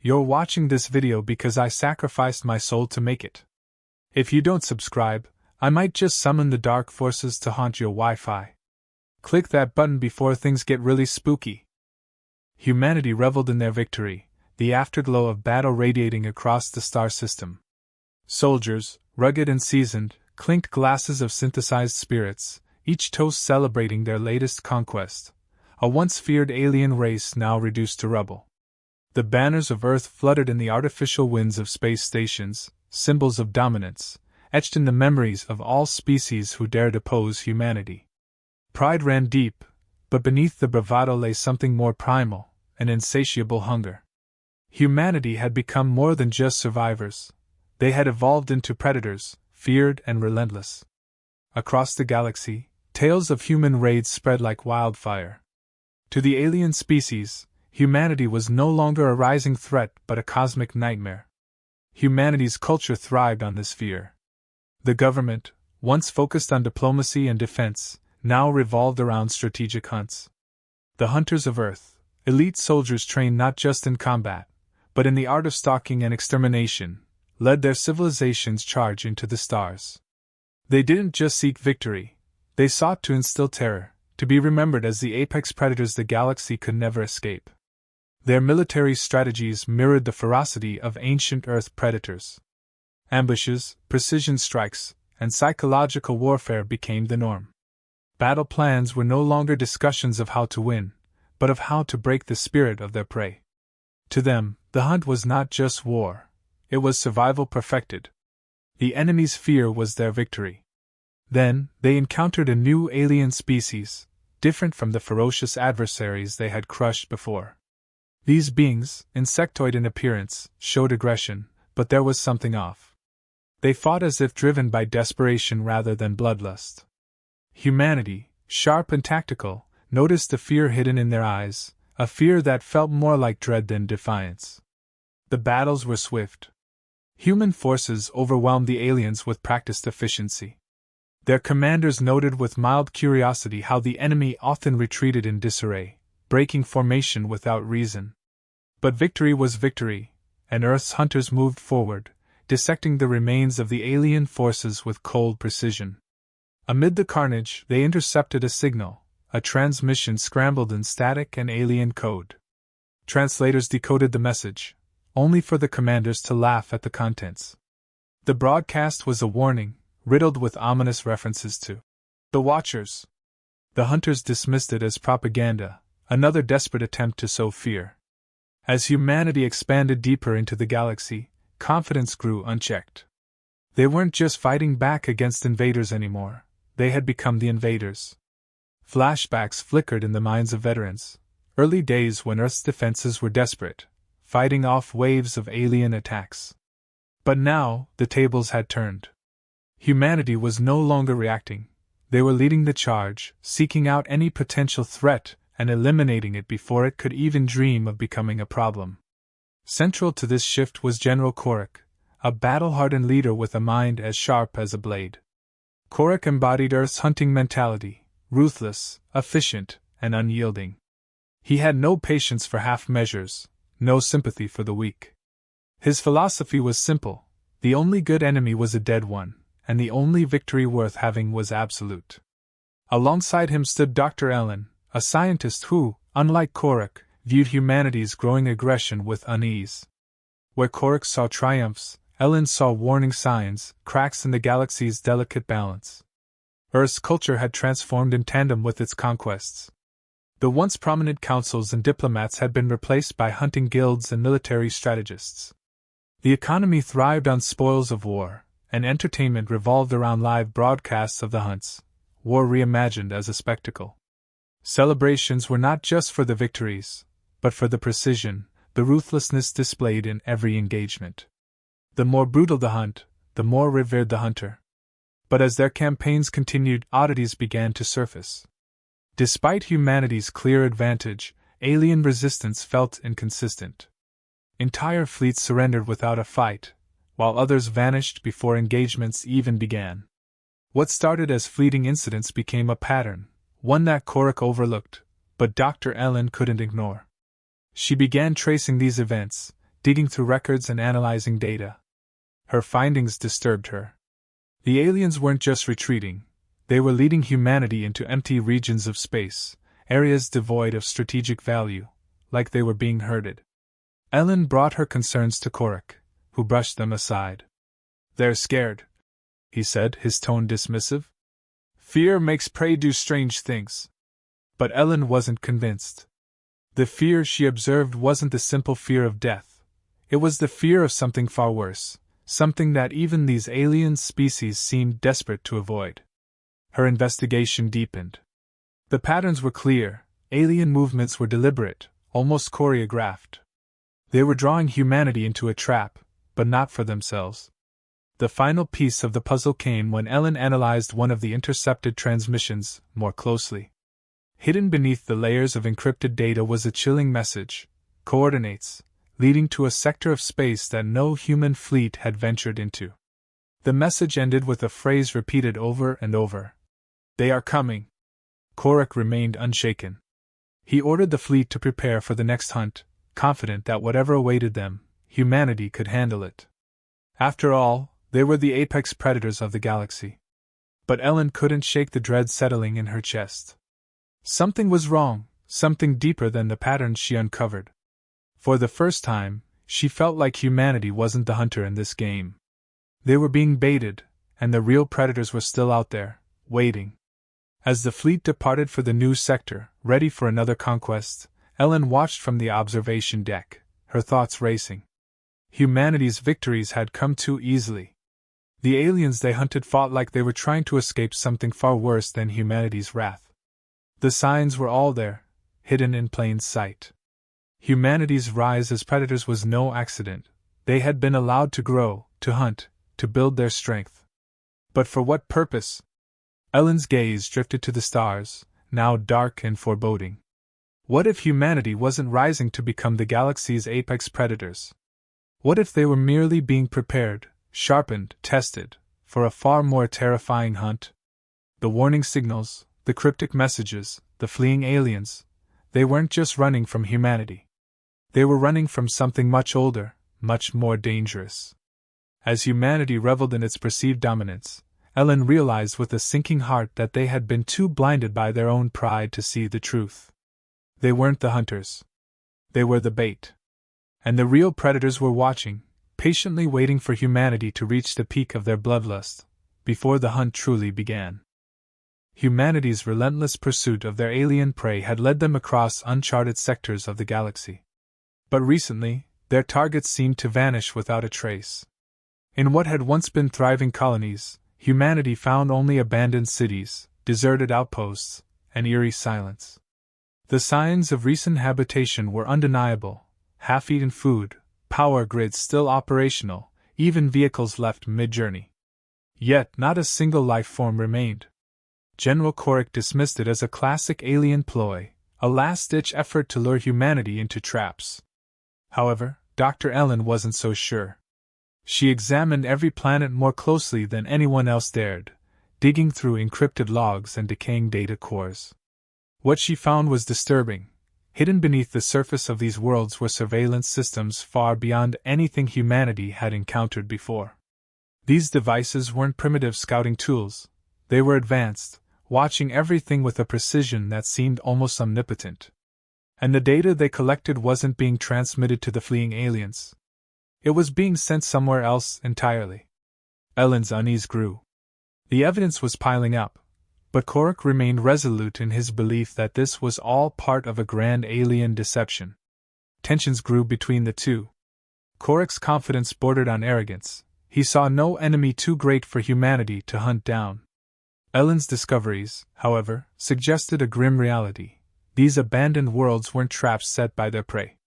You're watching this video because I sacrificed my soul to make it. If you don't subscribe, I might just summon the dark forces to haunt your Wi-Fi. Click that button before things get really spooky. Humanity reveled in their victory, the afterglow of battle radiating across the star system. Soldiers, rugged and seasoned, clinked glasses of synthesized spirits, each toast celebrating their latest conquest, a once feared alien race now reduced to rubble. The banners of Earth fluttered in the artificial winds of space stations, symbols of dominance, etched in the memories of all species who dared oppose humanity. Pride ran deep, but beneath the bravado lay something more primal, an insatiable hunger. Humanity had become more than just survivors. They had evolved into predators, feared and relentless. Across the galaxy, tales of human raids spread like wildfire. To the alien species, humanity was no longer a rising threat but a cosmic nightmare. Humanity's culture thrived on this fear. The government, once focused on diplomacy and defense, now revolved around strategic hunts. The hunters of Earth, elite soldiers trained not just in combat, but in the art of stalking and extermination, led their civilization's charge into the stars. They didn't just seek victory, they sought to instill terror, to be remembered as the apex predators the galaxy could never escape. Their military strategies mirrored the ferocity of ancient Earth predators. Ambushes, precision strikes, and psychological warfare became the norm. Battle plans were no longer discussions of how to win, but of how to break the spirit of their prey. To them, the hunt was not just war, it was survival perfected. The enemy's fear was their victory. Then, they encountered a new alien species, different from the ferocious adversaries they had crushed before. These beings, insectoid in appearance, showed aggression, but there was something off. They fought as if driven by desperation rather than bloodlust. Humanity, sharp and tactical, noticed the fear hidden in their eyes, a fear that felt more like dread than defiance. The battles were swift. Human forces overwhelmed the aliens with practiced efficiency. Their commanders noted with mild curiosity how the enemy often retreated in disarray, breaking formation without reason. But victory was victory, and Earth's hunters moved forward, dissecting the remains of the alien forces with cold precision. Amid the carnage, they intercepted a signal, a transmission scrambled in static and alien code. Translators decoded the message, only for the commanders to laugh at the contents. The broadcast was a warning, riddled with ominous references to the Watchers. The hunters dismissed it as propaganda, another desperate attempt to sow fear. As humanity expanded deeper into the galaxy, confidence grew unchecked. They weren't just fighting back against invaders anymore, they had become the invaders. Flashbacks flickered in the minds of veterans, early days when Earth's defenses were desperate, fighting off waves of alien attacks. But now, the tables had turned. Humanity was no longer reacting, they were leading the charge, seeking out any potential threat and eliminating it before it could even dream of becoming a problem. Central to this shift was General Korik, a battle-hardened leader with a mind as sharp as a blade. Korik embodied Earth's hunting mentality, ruthless, efficient, and unyielding. He had no patience for half measures, no sympathy for the weak. His philosophy was simple: the only good enemy was a dead one, and the only victory worth having was absolute. Alongside him stood Dr. Ellen, a scientist who, unlike Korik, viewed humanity's growing aggression with unease. Where Korik saw triumphs, Ellen saw warning signs, cracks in the galaxy's delicate balance. Earth's culture had transformed in tandem with its conquests. The once prominent councils and diplomats had been replaced by hunting guilds and military strategists. The economy thrived on spoils of war, and entertainment revolved around live broadcasts of the hunts, war reimagined as a spectacle. Celebrations were not just for the victories, but for the precision, the ruthlessness displayed in every engagement. The more brutal the hunt, the more revered the hunter. But as their campaigns continued, oddities began to surface. Despite humanity's clear advantage, alien resistance felt inconsistent. Entire fleets surrendered without a fight, while others vanished before engagements even began. What started as fleeting incidents became a pattern, one that Korik overlooked, but Dr. Ellen couldn't ignore. She began tracing these events, digging through records and analyzing data. Her findings disturbed her. The aliens weren't just retreating, they were leading humanity into empty regions of space, areas devoid of strategic value, like they were being herded. Ellen brought her concerns to Korik, who brushed them aside. "They're scared," he said, his tone dismissive. "Fear makes prey do strange things." But Ellen wasn't convinced. The fear she observed wasn't the simple fear of death. It was the fear of something far worse, something that even these alien species seemed desperate to avoid. Her investigation deepened. The patterns were clear, alien movements were deliberate, almost choreographed. They were drawing humanity into a trap, but not for themselves. The final piece of the puzzle came when Ellen analyzed one of the intercepted transmissions more closely. Hidden beneath the layers of encrypted data was a chilling message, coordinates, leading to a sector of space that no human fleet had ventured into. The message ended with a phrase repeated over and over. "They are coming." Korik remained unshaken. He ordered the fleet to prepare for the next hunt, confident that whatever awaited them, humanity could handle it. After all, they were the apex predators of the galaxy. But Ellen couldn't shake the dread settling in her chest. Something was wrong, something deeper than the patterns she uncovered. For the first time, she felt like humanity wasn't the hunter in this game. They were being baited, and the real predators were still out there, waiting. As the fleet departed for the new sector, ready for another conquest, Ellen watched from the observation deck, her thoughts racing. Humanity's victories had come too easily. The aliens they hunted fought like they were trying to escape something far worse than humanity's wrath. The signs were all there, hidden in plain sight. Humanity's rise as predators was no accident. They had been allowed to grow, to hunt, to build their strength. But for what purpose? Ellen's gaze drifted to the stars, now dark and foreboding. What if humanity wasn't rising to become the galaxy's apex predators? What if they were merely being prepared, sharpened, tested, for a far more terrifying hunt? The warning signals, the cryptic messages, the fleeing aliens, they weren't just running from humanity. They were running from something much older, much more dangerous. As humanity reveled in its perceived dominance, Ellen realized with a sinking heart that they had been too blinded by their own pride to see the truth. They weren't the hunters. They were the bait. And the real predators were watching, patiently waiting for humanity to reach the peak of their bloodlust, before the hunt truly began. Humanity's relentless pursuit of their alien prey had led them across uncharted sectors of the galaxy. But recently, their targets seemed to vanish without a trace. In what had once been thriving colonies, humanity found only abandoned cities, deserted outposts, and eerie silence. The signs of recent habitation were undeniable: half-eaten food, power grids still operational, even vehicles left mid-journey. Yet not a single life form remained. General Korik dismissed it as a classic alien ploy, a last-ditch effort to lure humanity into traps. However, Dr. Ellen wasn't so sure. She examined every planet more closely than anyone else dared, digging through encrypted logs and decaying data cores. What she found was disturbing. Hidden beneath the surface of these worlds were surveillance systems far beyond anything humanity had encountered before. These devices weren't primitive scouting tools. They were advanced, watching everything with a precision that seemed almost omnipotent. And the data they collected wasn't being transmitted to the fleeing aliens. It was being sent somewhere else entirely. Ellen's unease grew. The evidence was piling up, but Korik remained resolute in his belief that this was all part of a grand alien deception. Tensions grew between the two. Korik's confidence bordered on arrogance. He saw no enemy too great for humanity to hunt down. Ellen's discoveries, however, suggested a grim reality. These abandoned worlds weren't traps set by their prey.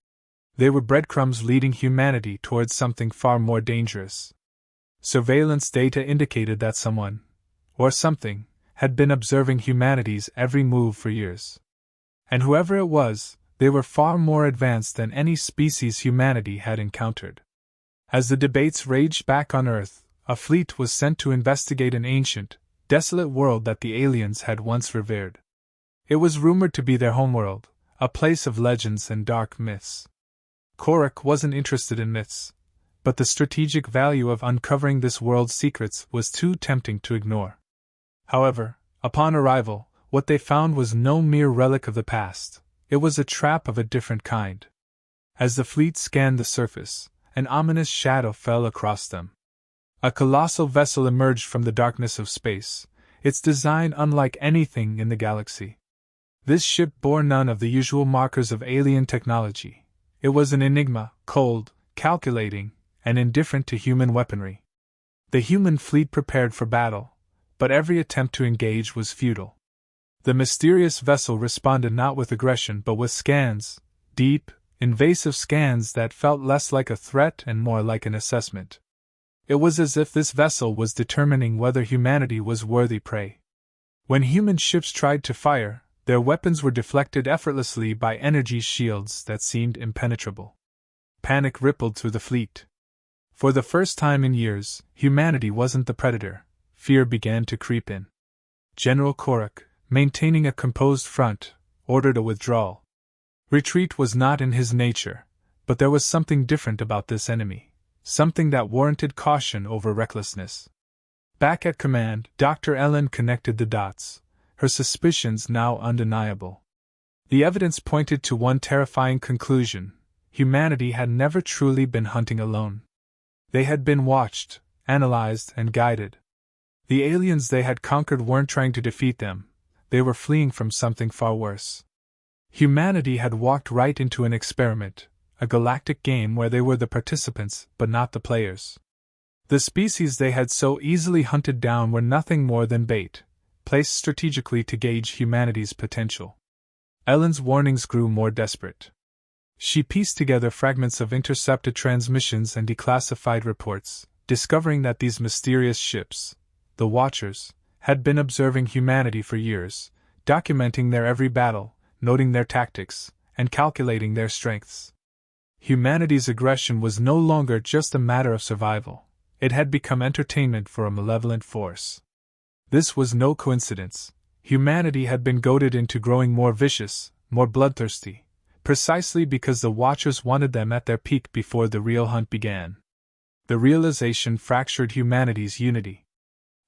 They were breadcrumbs leading humanity towards something far more dangerous. Surveillance data indicated that someone, or something, had been observing humanity's every move for years. And whoever it was, they were far more advanced than any species humanity had encountered. As the debates raged back on Earth, a fleet was sent to investigate an ancient, desolate world that the aliens had once revered. It was rumored to be their homeworld, a place of legends and dark myths. Korak wasn't interested in myths, but the strategic value of uncovering this world's secrets was too tempting to ignore. However, upon arrival, what they found was no mere relic of the past, it was a trap of a different kind. As the fleet scanned the surface, an ominous shadow fell across them. A colossal vessel emerged from the darkness of space, its design unlike anything in the galaxy. This ship bore none of the usual markers of alien technology. It was an enigma, cold, calculating, and indifferent to human weaponry. The human fleet prepared for battle, but every attempt to engage was futile. The mysterious vessel responded not with aggression but with scans, deep, invasive scans that felt less like a threat and more like an assessment. It was as if this vessel was determining whether humanity was worthy prey. When human ships tried to fire, their weapons were deflected effortlessly by energy shields that seemed impenetrable. Panic rippled through the fleet. For the first time in years, humanity wasn't the predator. Fear began to creep in. General Korak, maintaining a composed front, ordered a withdrawal. Retreat was not in his nature, but there was something different about this enemy, something that warranted caution over recklessness. Back at command, Dr. Ellen connected the dots, her suspicions now undeniable. The evidence pointed to one terrifying conclusion: humanity had never truly been hunting alone. They had been watched, analyzed, and guided. The aliens they had conquered weren't trying to defeat them, they were fleeing from something far worse. Humanity had walked right into an experiment, a galactic game where they were the participants but not the players. The species they had so easily hunted down were nothing more than bait, placed strategically to gauge humanity's potential. Ellen's warnings grew more desperate. She pieced together fragments of intercepted transmissions and declassified reports, discovering that these mysterious ships, the Watchers, had been observing humanity for years, documenting their every battle, noting their tactics, and calculating their strengths. Humanity's aggression was no longer just a matter of survival, it had become entertainment for a malevolent force. This was no coincidence. Humanity had been goaded into growing more vicious, more bloodthirsty, precisely because the Watchers wanted them at their peak before the real hunt began. The realization fractured humanity's unity.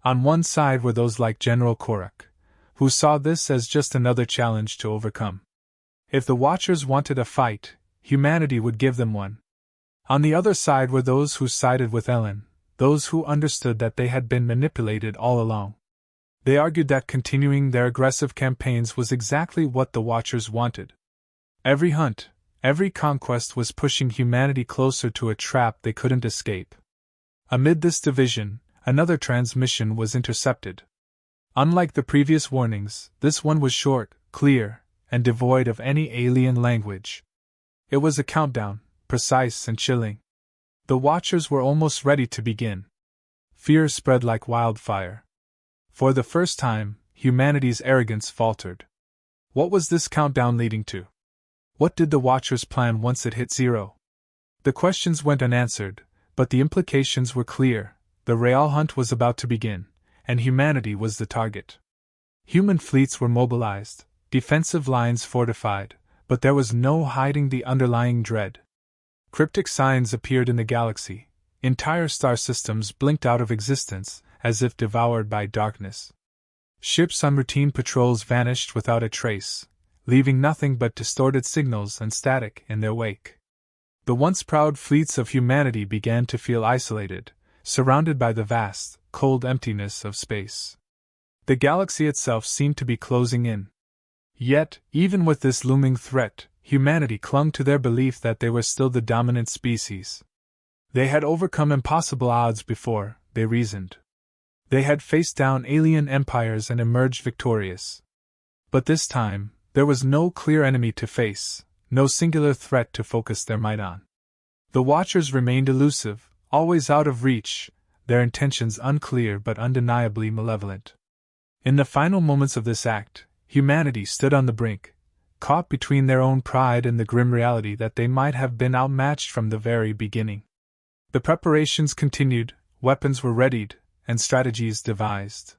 On one side were those like General Korak, who saw this as just another challenge to overcome. If the Watchers wanted a fight, humanity would give them one. On the other side were those who sided with Ellen, those who understood that they had been manipulated all along. They argued that continuing their aggressive campaigns was exactly what the Watchers wanted. Every hunt, every conquest was pushing humanity closer to a trap they couldn't escape. Amid this division, another transmission was intercepted. Unlike the previous warnings, this one was short, clear, and devoid of any alien language. It was a countdown, precise and chilling. The Watchers were almost ready to begin. Fear spread like wildfire. For the first time, humanity's arrogance faltered. What was this countdown leading to? What did the Watchers plan once it hit zero? The questions went unanswered, but the implications were clear. The real hunt was about to begin, and humanity was the target. Human fleets were mobilized, defensive lines fortified, but there was no hiding the underlying dread. Cryptic signs appeared in the galaxy. Entire star systems blinked out of existence, as if devoured by darkness. Ships on routine patrols vanished without a trace, leaving nothing but distorted signals and static in their wake. The once proud fleets of humanity began to feel isolated, surrounded by the vast, cold emptiness of space. The galaxy itself seemed to be closing in. Yet, even with this looming threat, humanity clung to their belief that they were still the dominant species. They had overcome impossible odds before, they reasoned. They had faced down alien empires and emerged victorious. But this time, there was no clear enemy to face, no singular threat to focus their might on. The Watchers remained elusive, always out of reach, their intentions unclear but undeniably malevolent. In the final moments of this act, humanity stood on the brink, caught between their own pride and the grim reality that they might have been outmatched from the very beginning. The preparations continued, weapons were readied, and strategies devised.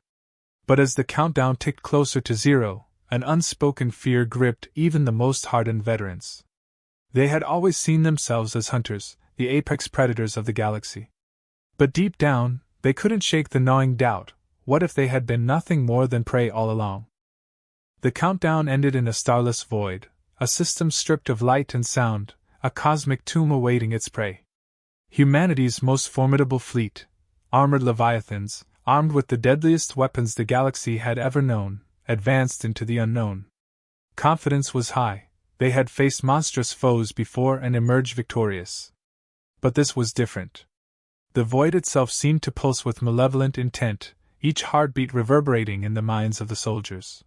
But as the countdown ticked closer to zero, an unspoken fear gripped even the most hardened veterans. They had always seen themselves as hunters, the apex predators of the galaxy. But deep down, they couldn't shake the gnawing doubt: what if they had been nothing more than prey all along? The countdown ended in a starless void, a system stripped of light and sound, a cosmic tomb awaiting its prey. Humanity's most formidable fleet, armored leviathans, armed with the deadliest weapons the galaxy had ever known, advanced into the unknown. Confidence was high. They had faced monstrous foes before and emerged victorious. But this was different. The void itself seemed to pulse with malevolent intent, each heartbeat reverberating in the minds of the soldiers.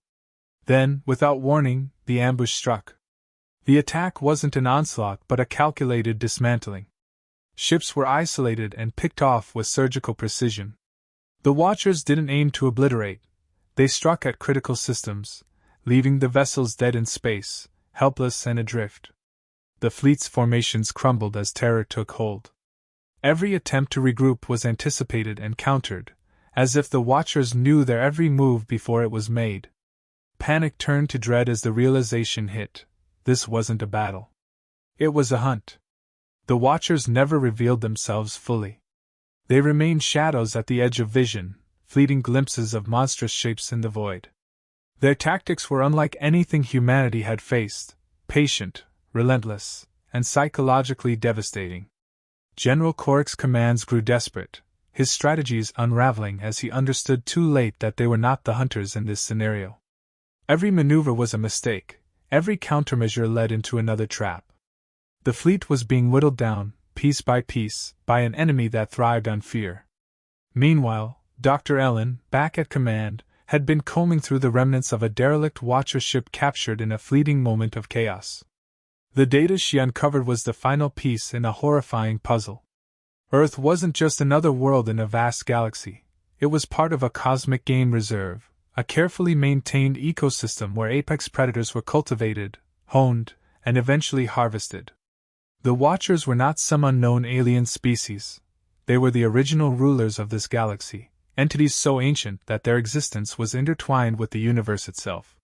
Then, without warning, the ambush struck. The attack wasn't an onslaught but a calculated dismantling. Ships were isolated and picked off with surgical precision. The Watchers didn't aim to obliterate. They struck at critical systems, leaving the vessels dead in space, helpless and adrift. The fleet's formations crumbled as terror took hold. Every attempt to regroup was anticipated and countered, as if the Watchers knew their every move before it was made. Panic turned to dread as the realization hit: this wasn't a battle. It was a hunt. The Watchers never revealed themselves fully. They remained shadows at the edge of vision, fleeting glimpses of monstrous shapes in the void. Their tactics were unlike anything humanity had faced: patient, relentless, and psychologically devastating. General Korik's commands grew desperate, his strategies unraveling as he understood too late that they were not the hunters in this scenario. Every maneuver was a mistake, every countermeasure led into another trap. The fleet was being whittled down, piece by piece, by an enemy that thrived on fear. Meanwhile, Dr. Ellen, back at command, had been combing through the remnants of a derelict Watcher ship captured in a fleeting moment of chaos. The data she uncovered was the final piece in a horrifying puzzle. Earth wasn't just another world in a vast galaxy, it was part of a cosmic game reserve, a carefully maintained ecosystem where apex predators were cultivated, honed, and eventually harvested. The Watchers were not some unknown alien species. They were the original rulers of this galaxy, entities so ancient that their existence was intertwined with the universe itself.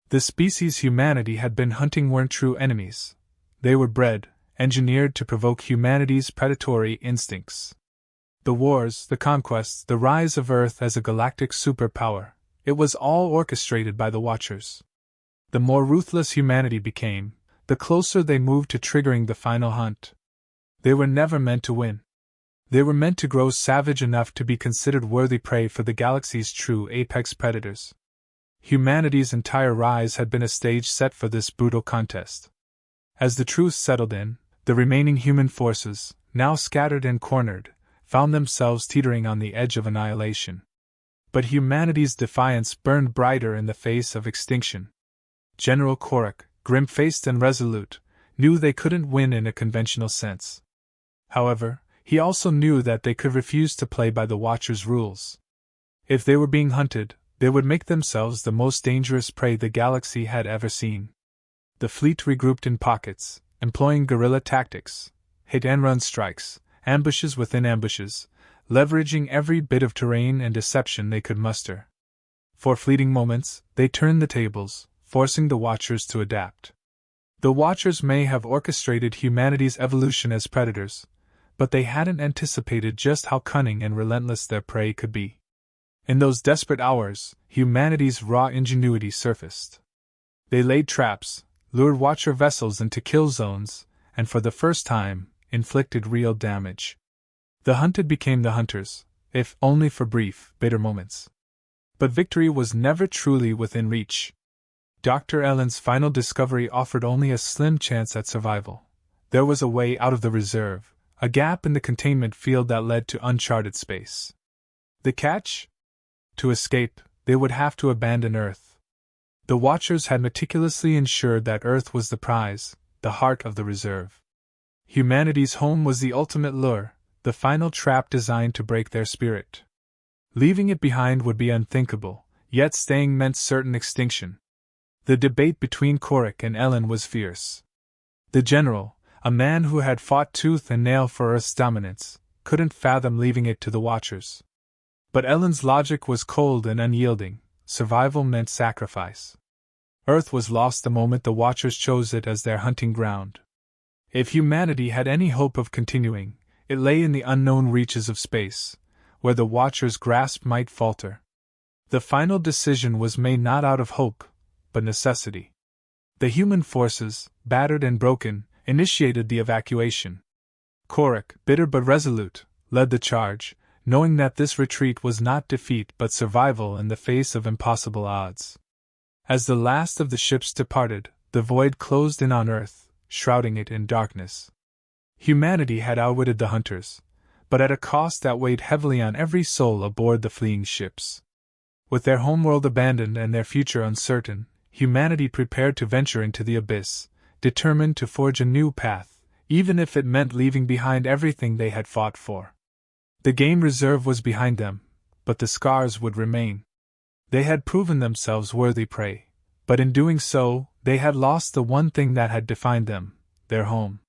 The species humanity had been hunting weren't true enemies. They were bred, engineered to provoke humanity's predatory instincts. The wars, the conquests, the rise of Earth as a galactic superpower, it was all orchestrated by the Watchers. The more ruthless humanity became, the closer they moved to triggering the final hunt. They were never meant to win. They were meant to grow savage enough to be considered worthy prey for the galaxy's true apex predators. Humanity's entire rise had been a stage set for this brutal contest. As the truce settled in, the remaining human forces, now scattered and cornered, found themselves teetering on the edge of annihilation. But humanity's defiance burned brighter in the face of extinction. General Korik, grim-faced and resolute, knew they couldn't win in a conventional sense. However, he also knew that they could refuse to play by the Watchers' rules. If they were being hunted, they would make themselves the most dangerous prey the galaxy had ever seen. The fleet regrouped in pockets, employing guerrilla tactics, hit-and-run strikes, ambushes within ambushes, leveraging every bit of terrain and deception they could muster. For fleeting moments, they turned the tables, forcing the Watchers to adapt. The Watchers may have orchestrated humanity's evolution as predators, but they hadn't anticipated just how cunning and relentless their prey could be. In those desperate hours, humanity's raw ingenuity surfaced. They laid traps, lured Watcher vessels into kill zones, and for the first time, inflicted real damage. The hunted became the hunters, if only for brief, bitter moments. But victory was never truly within reach. Dr. Ellen's final discovery offered only a slim chance at survival. There was a way out of the reserve, a gap in the containment field that led to uncharted space. The catch? To escape, they would have to abandon Earth. The Watchers had meticulously ensured that Earth was the prize, the heart of the reserve. Humanity's home was the ultimate lure, the final trap designed to break their spirit. Leaving it behind would be unthinkable, yet staying meant certain extinction. The debate between Korik and Ellen was fierce. The general, a man who had fought tooth and nail for Earth's dominance, couldn't fathom leaving it to the Watchers. But Ellen's logic was cold and unyielding. Survival meant sacrifice. Earth was lost the moment the Watchers chose it as their hunting ground. If humanity had any hope of continuing, it lay in the unknown reaches of space, where the Watcher's grasp might falter. The final decision was made not out of hope, but necessity. The human forces, battered and broken, initiated the evacuation. Korak, bitter but resolute, led the charge, knowing that this retreat was not defeat but survival in the face of impossible odds. As the last of the ships departed, the void closed in on Earth, shrouding it in darkness. Humanity had outwitted the hunters, but at a cost that weighed heavily on every soul aboard the fleeing ships. With their homeworld abandoned and their future uncertain, humanity prepared to venture into the abyss, determined to forge a new path, even if it meant leaving behind everything they had fought for. The game reserve was behind them, but the scars would remain. They had proven themselves worthy prey, but in doing so, they had lost the one thing that had defined them, their home.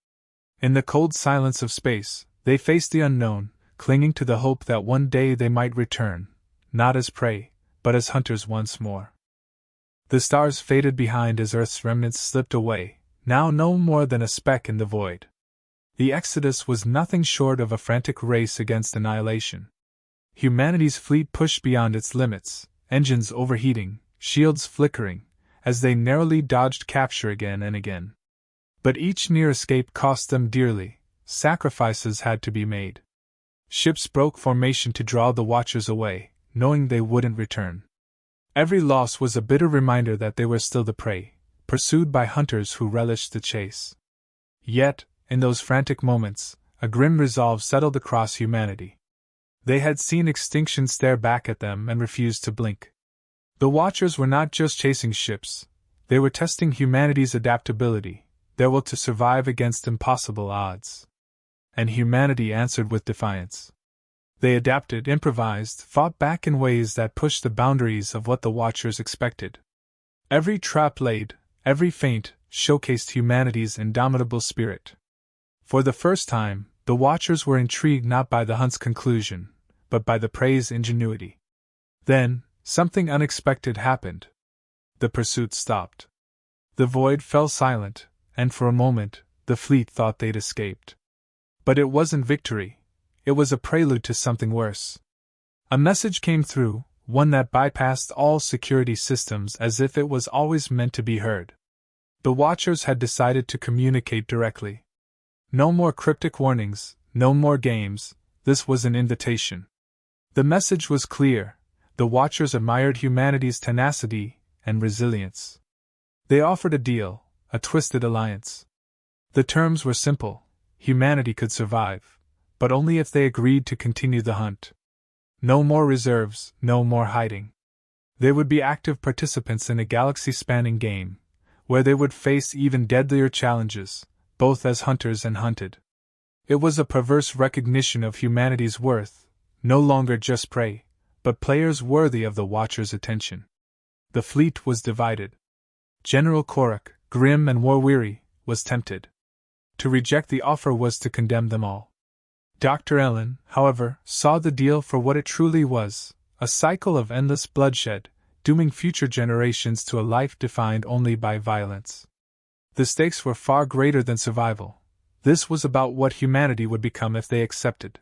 In the cold silence of space, they faced the unknown, clinging to the hope that one day they might return, not as prey, but as hunters once more. The stars faded behind as Earth's remnants slipped away, now no more than a speck in the void. The exodus was nothing short of a frantic race against annihilation. Humanity's fleet pushed beyond its limits, engines overheating, shields flickering, as they narrowly dodged capture again and again. But each near escape cost them dearly, sacrifices had to be made. Ships broke formation to draw the Watchers away, knowing they wouldn't return. Every loss was a bitter reminder that they were still the prey, pursued by hunters who relished the chase. Yet, in those frantic moments, a grim resolve settled across humanity. They had seen extinction stare back at them and refused to blink. The Watchers were not just chasing ships, they were testing humanity's adaptability, their will to survive against impossible odds. And humanity answered with defiance. They adapted, improvised, fought back in ways that pushed the boundaries of what the Watchers expected. Every trap laid, every feint, showcased humanity's indomitable spirit. For the first time, the Watchers were intrigued not by the hunt's conclusion, but by the prey's ingenuity. Then, something unexpected happened. The pursuit stopped. The void fell silent, and for a moment, the fleet thought they'd escaped. But it wasn't victory. It was a prelude to something worse. A message came through, one that bypassed all security systems as if it was always meant to be heard. The Watchers had decided to communicate directly. No more cryptic warnings, no more games, this was an invitation. The message was clear. The Watchers admired humanity's tenacity and resilience. They offered a deal, a twisted alliance. The terms were simple. Humanity could survive, but only if they agreed to continue the hunt. No more reserves, no more hiding. They would be active participants in a galaxy-spanning game, where they would face even deadlier challenges, both as hunters and hunted. It was a perverse recognition of humanity's worth, no longer just prey, but players worthy of the Watchers' attention. The fleet was divided. General Korak, grim and war-weary, was tempted. To reject the offer was to condemn them all. Dr. Ellen, however, saw the deal for what it truly was, a cycle of endless bloodshed, dooming future generations to a life defined only by violence. The stakes were far greater than survival. This was about what humanity would become if they accepted.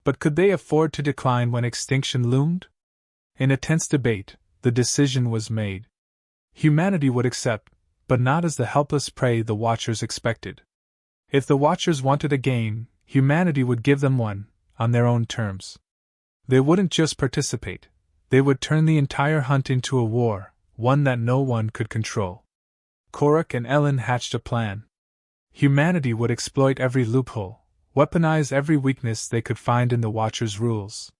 But could they afford to decline when extinction loomed? In a tense debate, the decision was made. Humanity would accept, but not as the helpless prey the Watchers expected. If the Watchers wanted a game, humanity would give them one, on their own terms. They wouldn't just participate, they would turn the entire hunt into a war, one that no one could control. Korak and Ellen hatched a plan. Humanity would exploit every loophole, weaponize every weakness they could find in the Watchers' rules.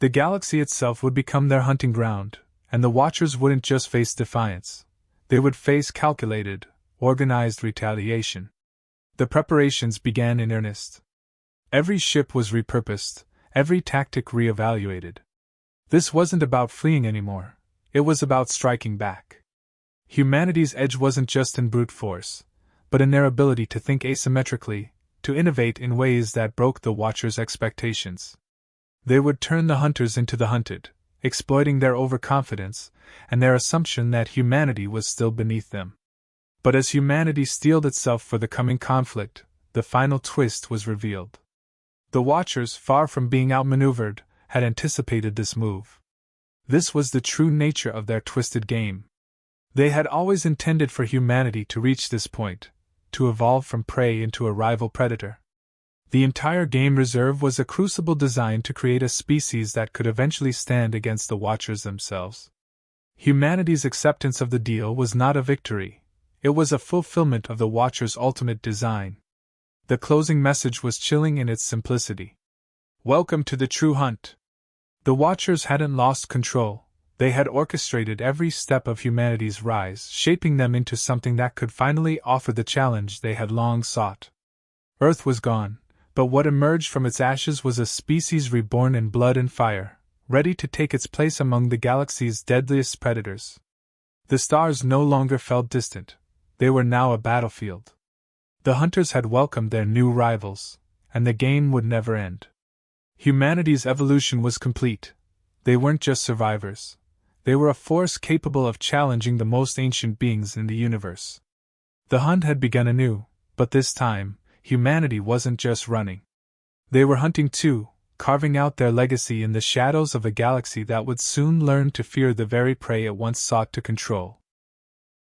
The galaxy itself would become their hunting ground, and the Watchers wouldn't just face defiance, they would face calculated, organized retaliation. The preparations began in earnest. Every ship was repurposed, every tactic re-evaluated. This wasn't about fleeing anymore, it was about striking back. Humanity's edge wasn't just in brute force, but in their ability to think asymmetrically, to innovate in ways that broke the Watchers' expectations. They would turn the hunters into the hunted, exploiting their overconfidence and their assumption that humanity was still beneath them. But as humanity steeled itself for the coming conflict, the final twist was revealed. The Watchers, far from being outmaneuvered, had anticipated this move. This was the true nature of their twisted game. They had always intended for humanity to reach this point, to evolve from prey into a rival predator. The entire game reserve was a crucible designed to create a species that could eventually stand against the Watchers themselves. Humanity's acceptance of the deal was not a victory, it was a fulfillment of the Watchers' ultimate design. The closing message was chilling in its simplicity. Welcome to the true hunt. The Watchers hadn't lost control, they had orchestrated every step of humanity's rise, shaping them into something that could finally offer the challenge they had long sought. Earth was gone, but what emerged from its ashes was a species reborn in blood and fire, ready to take its place among the galaxy's deadliest predators. The stars no longer felt distant, they were now a battlefield. The hunters had welcomed their new rivals, and the game would never end. Humanity's evolution was complete. They weren't just survivors. They were a force capable of challenging the most ancient beings in the universe. The hunt had begun anew, but this time, humanity wasn't just running. They were hunting too, carving out their legacy in the shadows of a galaxy that would soon learn to fear the very prey it once sought to control.